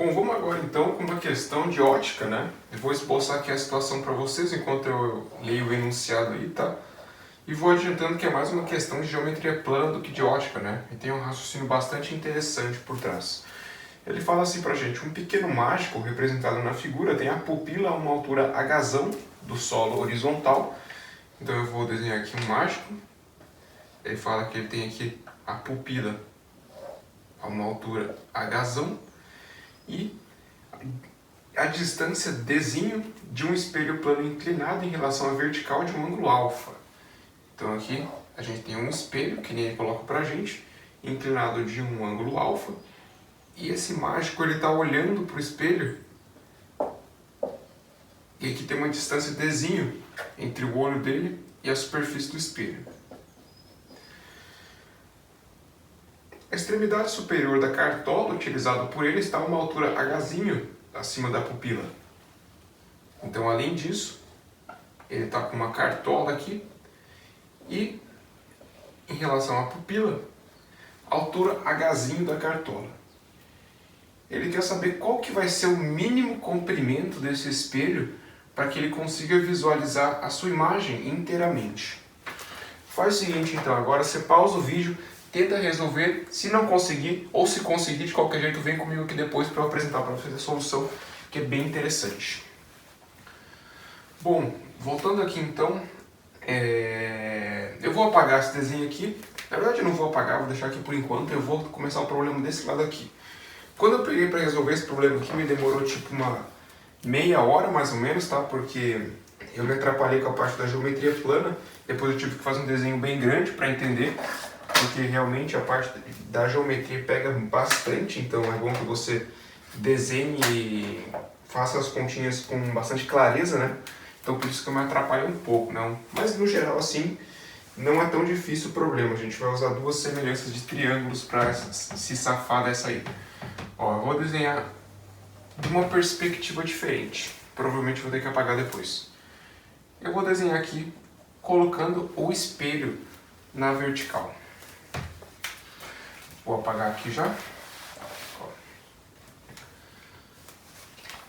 Bom, vamos agora então com uma questão de ótica, né? Eu vou esboçar aqui a situação para vocês enquanto eu leio o enunciado aí, tá? E vou adiantando que é mais uma questão de geometria plana do que de ótica, né? E tem um raciocínio bastante interessante por trás. Ele fala assim pra gente: um pequeno mágico, representado na figura, tem a pupila a uma altura Hzão do solo horizontal. Então eu vou desenhar aqui um mágico. Ele fala que ele tem aqui a pupila a uma altura Hzão e a distância Dzinho de um espelho plano inclinado em relação à vertical de um ângulo alfa. Então aqui a gente tem um espelho, que nem ele coloca pra gente, inclinado de um ângulo alfa, e esse mágico ele está olhando para o espelho, e aqui tem uma distância Dzinho entre o olho dele e a superfície do espelho. A extremidade superior da cartola utilizada por ele está a uma altura Hzinho acima da pupila. Então, além disso, ele está com uma cartola aqui e, em relação à pupila, altura Hzinho da cartola. Ele quer saber qual que vai ser o mínimo comprimento desse espelho para que ele consiga visualizar a sua imagem inteiramente. Faz o seguinte então, agora você pausa o vídeo, tenta resolver, se não conseguir, ou se conseguir, de qualquer jeito, vem comigo aqui depois para eu apresentar para vocês a solução, que é bem interessante. Bom, voltando aqui então, eu vou apagar esse desenho aqui. Na verdade eu não vou apagar, vou deixar aqui por enquanto, eu vou começar o problema desse lado aqui. Quando eu peguei para resolver esse problema aqui, me demorou tipo uma meia hora mais ou menos, tá? Porque eu me atrapalhei com a parte da geometria plana, depois eu tive que fazer um desenho bem grande para entender, porque realmente a parte da geometria pega bastante, então é bom que você desenhe e faça as continhas com bastante clareza, né? Então por isso que eu me atrapalho um pouco, não? Mas no geral assim, não é tão difícil o problema. A gente vai usar duas semelhanças de triângulos para se safar dessa aí. Ó, eu vou desenhar de uma perspectiva diferente. Provavelmente vou ter que apagar depois. Eu vou desenhar aqui colocando o espelho na vertical. Vou apagar aqui já. Ó.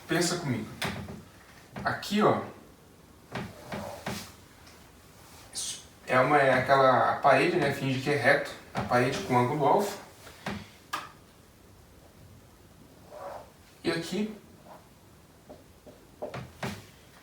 Pensa comigo. Aqui, ó, é aquela parede, né? Finge que é reto. A parede com ângulo alfa. E aqui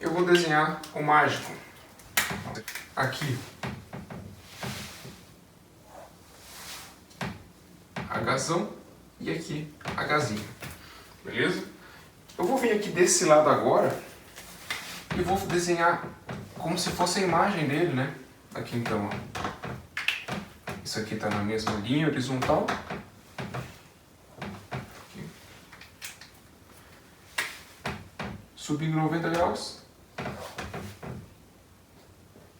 eu vou desenhar o mágico. Aqui Hzão e aqui Hzinho. Beleza? Eu vou vir aqui desse lado agora e vou desenhar como se fosse a imagem dele, né? Aqui então, ó. Isso aqui está na mesma linha horizontal. Aqui. Subindo 90 graus.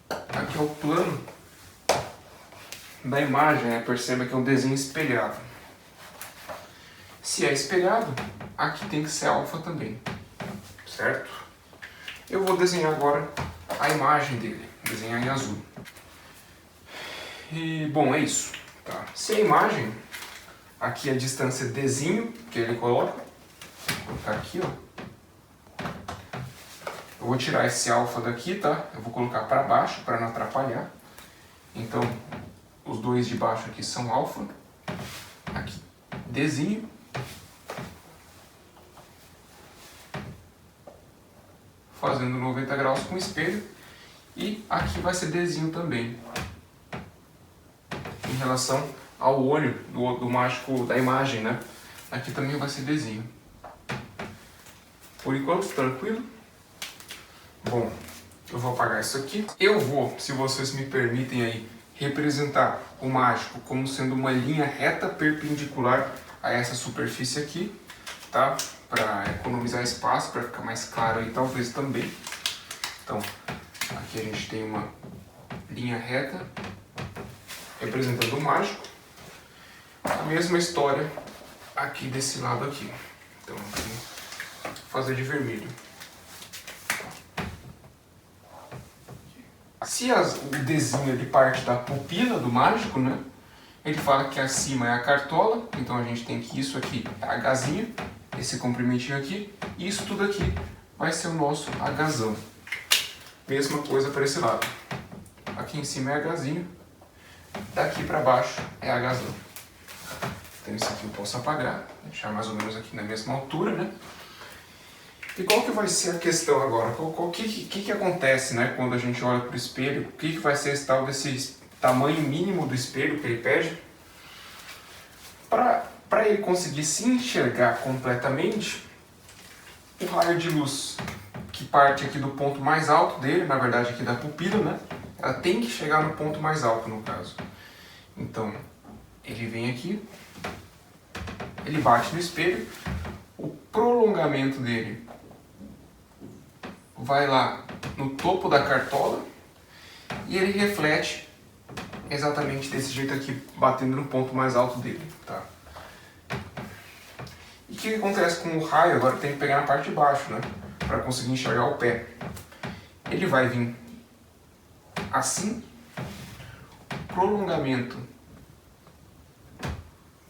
Aqui é o plano da imagem, né? Perceba que é um desenho espelhado. Se é espelhado, aqui tem que ser alfa também, certo? Eu vou desenhar agora a imagem dele, desenhar em azul. E, bom, é isso. Tá. Se a imagem, aqui a distância Dzinho, que ele coloca, vou colocar aqui, ó. Eu vou tirar esse alfa daqui, tá? Eu vou colocar para baixo, para não atrapalhar. Então, os dois de baixo aqui são alfa. Aqui, Dzinho. Fazendo 90 graus com o espelho. E aqui vai ser Dzinho também. Em relação ao olho do mágico da imagem, né? Aqui também vai ser Dzinho. Por enquanto, tranquilo. Bom, eu vou apagar isso aqui. Eu vou, se vocês me permitem aí, representar o mágico como sendo uma linha reta perpendicular a essa superfície aqui, tá? Para economizar espaço, para ficar mais claro aí talvez também. Então, aqui a gente tem uma linha reta representando o mágico. A mesma história aqui desse lado aqui. Então, vou fazer de vermelho. Se o Dzinho ele parte da pupila do mágico, né? Ele fala que acima é a cartola, então a gente tem que isso aqui é Hzinho, esse comprimentinho aqui, e isso tudo aqui vai ser o nosso Hzão. Mesma coisa para esse lado. Aqui em cima é Hzinho, daqui para baixo é Hzão. Então isso aqui eu posso apagar, deixar mais ou menos aqui na mesma altura, né? E qual que vai ser a questão agora? O que acontece, né, quando a gente olha para o espelho? O que vai ser esse tal desse tamanho mínimo do espelho que ele pede? Para ele conseguir se enxergar completamente, o raio de luz que parte aqui do ponto mais alto dele, na verdade aqui da pupila, né? Ela tem que chegar no ponto mais alto, no caso. Então, ele vem aqui, ele bate no espelho, o prolongamento dele vai lá no topo da cartola e ele reflete exatamente desse jeito aqui, batendo no ponto mais alto dele, tá? E o que acontece com o raio? Agora tem que pegar na parte de baixo, né? Para conseguir enxergar o pé. Ele vai vir assim, o prolongamento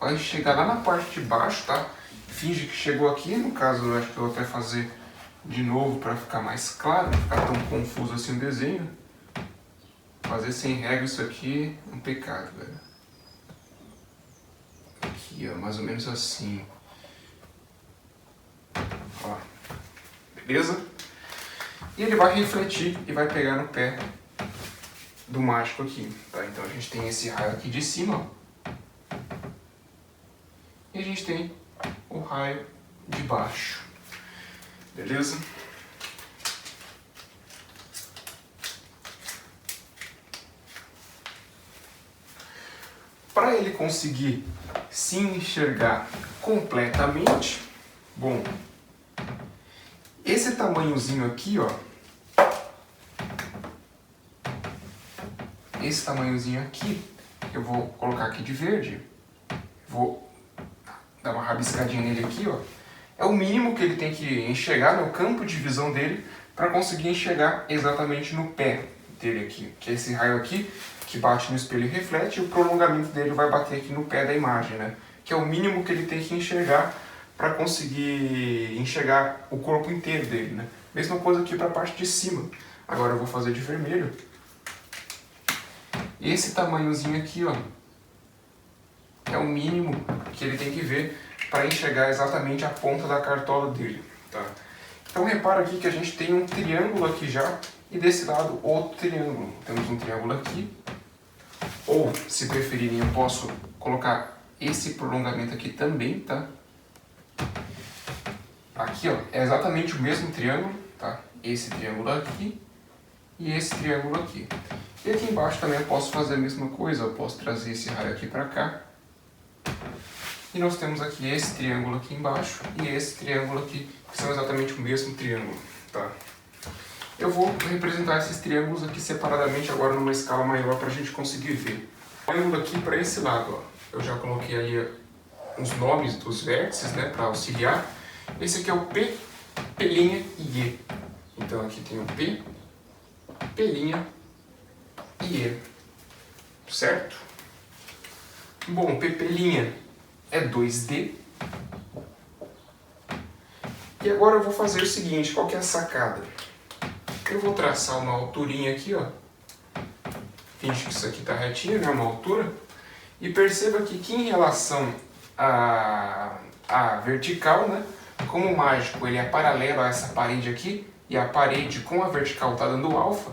vai chegar lá na parte de baixo, tá? Finge que chegou aqui, no caso eu acho que eu vou até fazer de novo para ficar mais claro, não ficar tão confuso assim o desenho. Fazer sem regra isso aqui é um pecado, velho. Aqui, ó, mais ou menos assim. Ó, beleza? E ele vai refletir e vai pegar no pé do mágico aqui, tá? Então a gente tem esse raio aqui de cima, ó. E a gente tem o raio de baixo, beleza? Para ele conseguir se enxergar completamente, bom, esse tamanhozinho aqui, ó, esse tamanhozinho aqui, eu vou colocar aqui de verde, vou dar uma rabiscadinha nele aqui, ó, é o mínimo que ele tem que enxergar, no campo de visão dele, para conseguir enxergar exatamente no pé dele aqui, que é esse raio aqui, que bate no espelho e reflete, e o prolongamento dele vai bater aqui no pé da imagem, né? Que é o mínimo que ele tem que enxergar para conseguir enxergar o corpo inteiro dele, né? Mesma coisa aqui para a parte de cima. Agora eu vou fazer de vermelho. Esse tamanhozinho aqui, ó, é o mínimo que ele tem que ver para enxergar exatamente a ponta da cartola dele, tá? Então repara aqui que a gente tem um triângulo aqui já, e desse lado outro triângulo. Temos um triângulo aqui, ou se preferirem eu posso colocar esse prolongamento aqui também, tá? Aqui, ó, é exatamente o mesmo triângulo, tá? Esse triângulo aqui e esse triângulo aqui. E aqui embaixo também eu posso fazer a mesma coisa, eu posso trazer esse raio aqui para cá. E nós temos aqui esse triângulo aqui embaixo e esse triângulo aqui, que são exatamente o mesmo triângulo, tá? Eu vou representar esses triângulos aqui separadamente agora numa escala maior para a gente conseguir ver. O triângulo aqui para esse lado, ó, eu já coloquei ali os nomes dos vértices, né, para auxiliar. Esse aqui é o P, P' e E. Então aqui tem o P, P' e E, certo? Bom, P' é 2D. E agora eu vou fazer o seguinte, qual que é a sacada? Eu vou traçar uma alturinha aqui, ó. Finge que isso aqui está retinho, né? Uma altura. E perceba que em relação à vertical, né? Como o mágico ele é paralelo a essa parede aqui, e a parede com a vertical está dando alfa,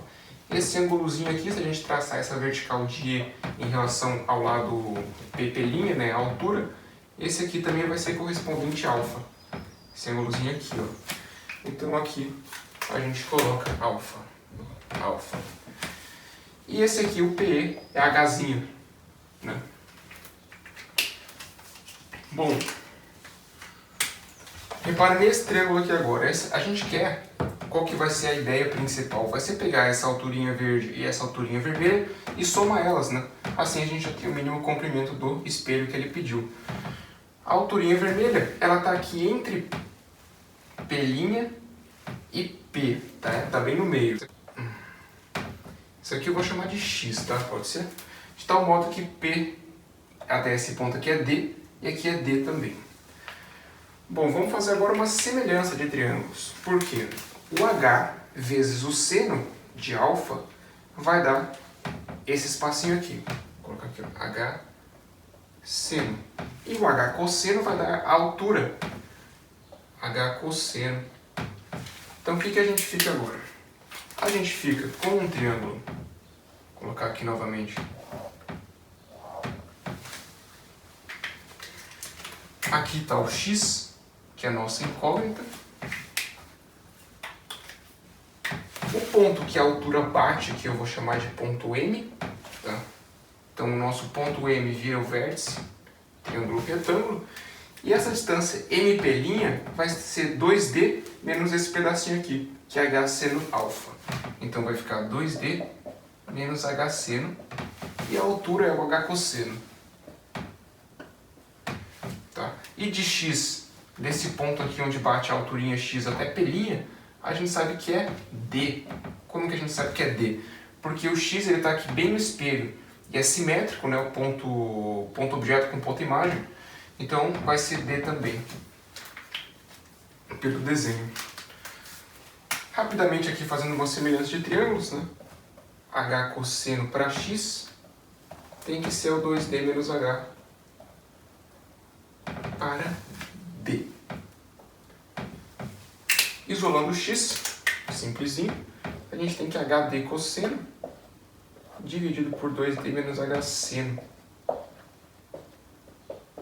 esse ângulozinho aqui, se a gente traçar essa vertical de E em relação ao lado P', né? A altura, esse aqui também vai ser correspondente a alfa. Esse ângulozinho aqui, ó. Então aqui a gente coloca alfa, alfa. E esse aqui, o PE, é Hzinho, né? Bom, repare nesse triângulo aqui agora. A gente quer, qual que vai ser a ideia principal? Vai ser pegar essa alturinha verde e essa alturinha vermelha e somar elas, né? Assim a gente já tem o mínimo comprimento do espelho que ele pediu. A alturinha vermelha, ela está aqui entre P' e P, tá? Tá bem no meio. Isso aqui eu vou chamar de X, tá? Pode ser? De tal modo que P até esse ponto aqui é D e aqui é D também. Bom, vamos fazer agora uma semelhança de triângulos. Por quê? O H vezes o seno de alfa vai dar esse espacinho aqui. Vou colocar aqui, ó, H seno. E o H cosseno vai dar a altura. H cosseno. Então, o que a gente fica agora? A gente fica com um triângulo. Vou colocar aqui novamente. Aqui está o X, que é a nossa incógnita. O ponto que a altura bate aqui eu vou chamar de ponto M. Tá? Então, o nosso ponto M vira o vértice, triângulo retângulo. E essa distância MP' vai ser 2D menos esse pedacinho aqui, que é H seno alfa. Então vai ficar 2D menos H seno e a altura é o H cosseno. Tá? E de X, desse ponto aqui onde bate a alturinha X até P', a gente sabe que é D. Como que a gente sabe que é D? Porque o X está aqui bem no espelho e é simétrico, né? O ponto objeto com ponto imagem. Então, vai ser D também, pelo desenho. Rapidamente aqui fazendo uma semelhança de triângulos, né? H cosseno para X tem que ser o 2D menos H para D. Isolando o X, simplesinho, a gente tem que HD cosseno dividido por 2D menos H seno.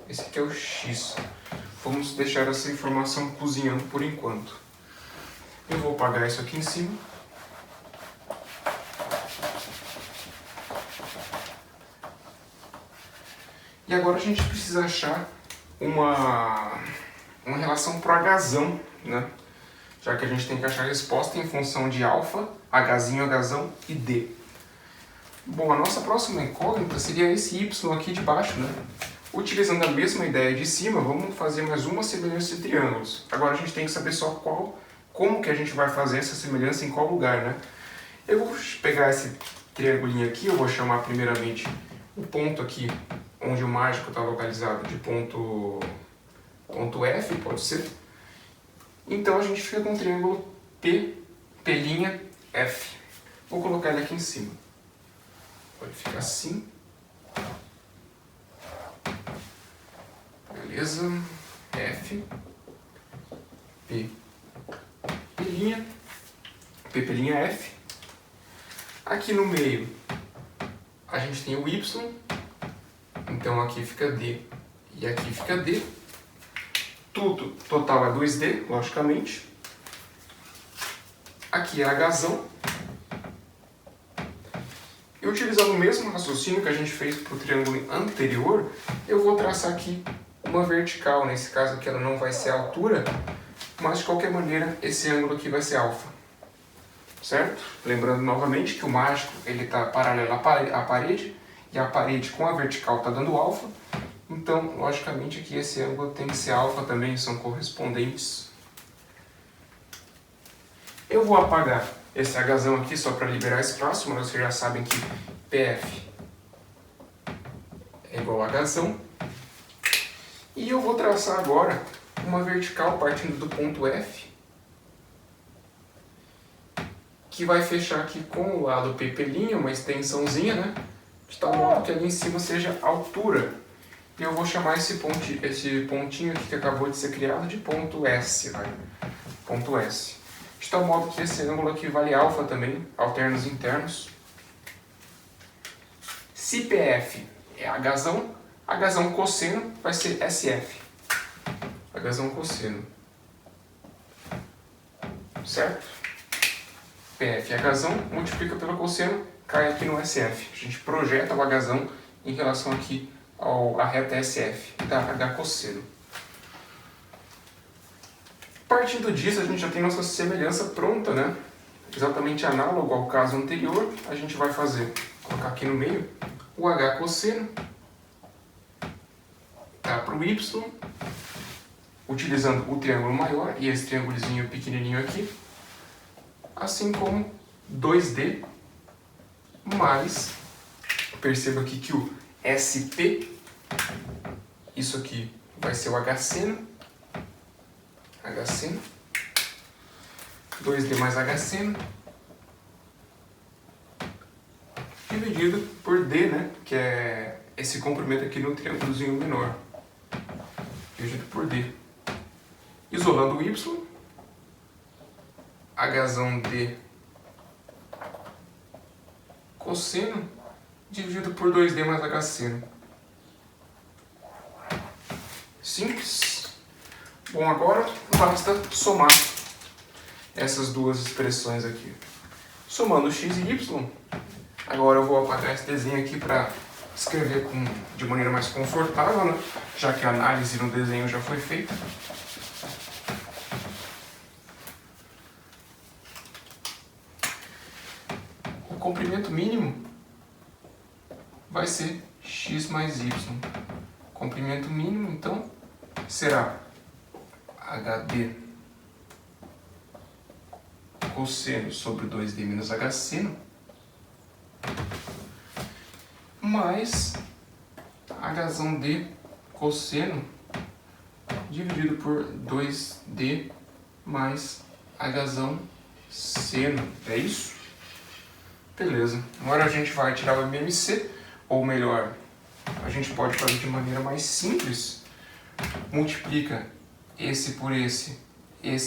Esse aqui é o X. Vamos deixar essa informação cozinhando por enquanto. Eu vou apagar isso aqui em cima. E agora a gente precisa achar uma relação para o Hzão, né? Já que a gente tem que achar a resposta em função de alfa, Hzinho, Hzão e D. Bom, a nossa próxima incógnita seria esse Y aqui de baixo, né? Utilizando a mesma ideia de cima, vamos fazer mais uma semelhança de triângulos. Agora a gente tem que saber só como que a gente vai fazer essa semelhança em qual lugar, né? Eu vou pegar esse triangulinho aqui, eu vou chamar primeiramente o ponto aqui, onde o mágico está localizado, de ponto F, pode ser. Então a gente fica com um triângulo P', Vou colocar ele aqui em cima. Pode ficar assim. Beleza, F, P', F. Aqui no meio a gente tem o Y, então aqui fica D e aqui fica D. Tudo total é 2D, logicamente. Aqui é Hzão. E utilizando o mesmo raciocínio que a gente fez para o triângulo anterior, eu vou traçar aqui uma vertical. Nesse caso aqui ela não vai ser a altura, mas de qualquer maneira esse ângulo aqui vai ser alfa. Certo? Lembrando novamente que o mágico está paralelo à parede, e a parede com a vertical está dando alfa. Então, logicamente aqui esse ângulo tem que ser alfa também, são correspondentes. Eu vou apagar esse Hzão aqui só para liberar espaço, mas vocês já sabem que PF é igual a Hzão. E eu vou traçar agora uma vertical partindo do ponto F, que vai fechar aqui com o lado P', uma extensãozinha, né? De tal modo que ali em cima seja a altura. E eu vou chamar esse pontinho aqui que acabou de ser criado de ponto S, vai. Ponto S. De tal modo que esse ângulo aqui vale alfa também, alternos internos. Se PF é Hzão, Hzão cosseno vai ser SF. Hzão cosseno. Certo? PF é Hzão, multiplica pelo cosseno, cai aqui no SF. A gente projeta o Hzão em relação aqui à reta SF, e dá H cosseno. Partindo disso, a gente já tem nossa semelhança pronta, né? Exatamente análogo ao caso anterior, a gente vai colocar aqui no meio, o H cosseno, tá, para o Y, utilizando o triângulo maior e esse triângulozinho pequenininho aqui, assim como 2D mais, perceba aqui que o SP, isso aqui vai ser o H seno, H seno, 2D mais H seno, dividido por D, né? Que é esse comprimento aqui no triângulozinho menor, dividido por D. Isolando o Y, Hd cosseno dividido por 2D mais H seno. Simples. Bom, agora basta somar essas duas expressões aqui. Somando x e y, agora eu vou apagar esse desenho aqui para escrever de maneira mais confortável, né? Já que a análise no desenho já foi feita. O comprimento mínimo vai ser x mais y. Comprimento mínimo, então, será Hd cosseno sobre 2D menos H seno mais Hd cosseno dividido por 2D mais H seno. É isso? Beleza. Agora a gente vai tirar o MMC, ou melhor, a gente pode fazer de maneira mais simples. Multiplica esse por esse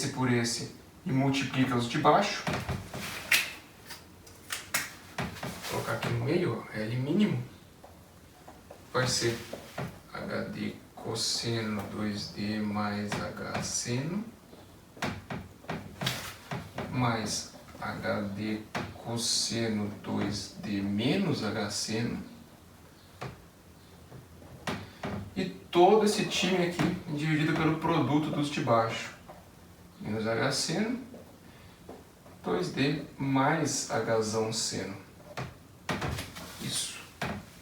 por esse e multiplica os de baixo. Vou colocar aqui no meio, ó, L mínimo. Vai ser Hd cosseno 2D mais H seno mais Hd cosseno 2D menos H seno. E todo esse time aqui dividido pelo produto dos de baixo. Menos H seno, 2D mais H seno. Isso.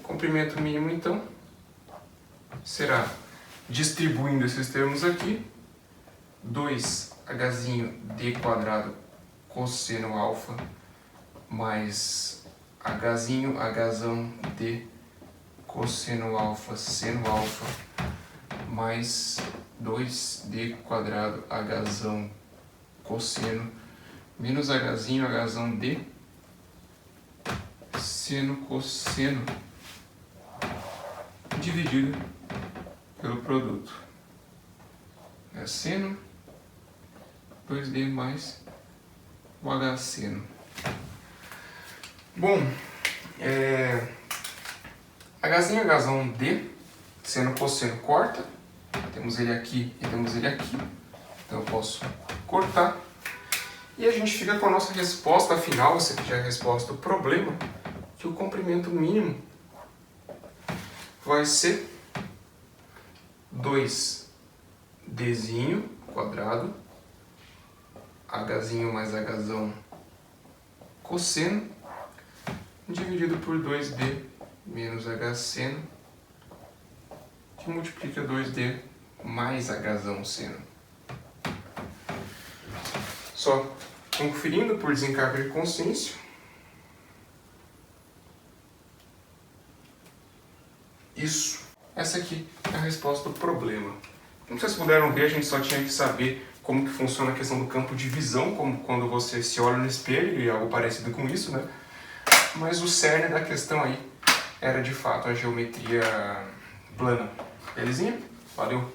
Comprimento mínimo, então, será, distribuindo esses termos aqui, 2Hd quadrado cosseno alfa mais Hd cosseno alfa seno alfa mais 2D quadrado H cosseno menos Hd seno cosseno dividido pelo produto. É seno 2D mais o H seno. Bom, H1D, seno cosseno corta, temos ele aqui e temos ele aqui, então eu posso cortar, e a gente fica com a nossa resposta final. Essa aqui já é a resposta do problema, que o comprimento mínimo vai ser 2Dzinho quadrado, Hzinho mais Hzão cosseno, dividido por 2D menos H seno, que multiplica 2D mais Hzão seno. Só conferindo por desencargo de consciência. Isso. Essa aqui é a resposta do problema. Como vocês puderam ver, a gente só tinha que saber como que funciona a questão do campo de visão, como quando você se olha no espelho e algo parecido com isso, né? Mas o cerne da questão aí era de fato a geometria plana. Belezinha? Valeu!